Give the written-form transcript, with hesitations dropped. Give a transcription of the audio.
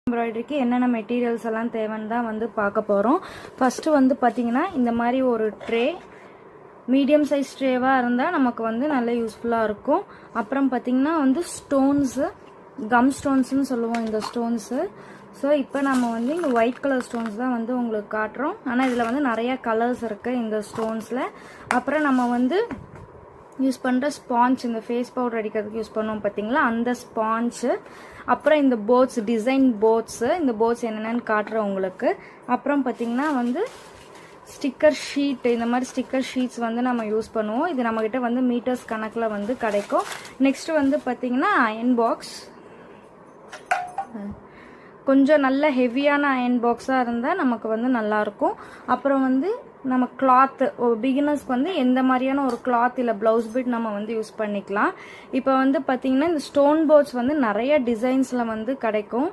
எம்ப்ராய்டரிக்கு என்னென்ன மெட்டீரியல்ஸ் எல்லாம் தேவைன்னு தான் வந்து பார்க்க போகிறோம். ஃபஸ்ட்டு வந்து பார்த்திங்கன்னா இந்த மாதிரி ஒரு ட்ரே, மீடியம் சைஸ் ட்ரேவாக இருந்தால் நமக்கு வந்து நல்ல யூஸ்ஃபுல்லாக இருக்கும். அப்புறம் பார்த்திங்கன்னா வந்து ஸ்டோன்ஸு, கம் ஸ்டோன்ஸ்னு சொல்லுவோம் இந்த ஸ்டோன்ஸு. ஸோ இப்போ நம்ம வந்து இந்த ஒயிட் கலர் ஸ்டோன்ஸ் தான் வந்து உங்களுக்கு காட்டுறோம். ஆனால் இதில் வந்து நிறையா கலர்ஸ் இருக்குது இந்த ஸ்டோன்ஸில். அப்புறம் நம்ம வந்து யூஸ் பண்ணுற ஸ்பாஞ்ச், இந்த ஃபேஸ் பவுடர் அடிக்கிறதுக்கு யூஸ் பண்ணுவோம் பார்த்தீங்களா, அந்த ஸ்பாஞ்சு. அப்புறம் இந்த போட்ஸ், டிசைன் போட்ஸு, இந்த போட்ஸ் என்னென்னு காட்டுறோம் உங்களுக்கு. அப்புறம் பார்த்திங்கன்னா வந்து ஸ்டிக்கர் ஷீட், இந்த மாதிரி ஸ்டிக்கர் ஷீட்ஸ் வந்து நம்ம யூஸ் பண்ணுவோம். இது நம்மக்கிட்ட வந்து மீட்டர்ஸ் கணக்கில் வந்து கிடைக்கும். நெக்ஸ்ட் வந்து பார்த்திங்கன்னா அயன் பாக்ஸ், கொஞ்சம் நல்ல ஹெவியான அயன் பாக்ஸாக இருந்தால் நமக்கு வந்து நல்லாயிருக்கும். அப்புறம் வந்து நம்ம கிளாத்து, பிகினர்ஸ்க்கு வந்து எந்த மாதிரியான ஒரு கிளாத் இல்லை ப்ளவுஸ் பீட் நம்ம வந்து யூஸ் பண்ணிக்கலாம். இப்போ வந்து பார்த்திங்கன்னா இந்த ஸ்டோன் போர்ட்ஸ் வந்து நிறைய டிசைன்ஸில் வந்து கிடைக்கும்.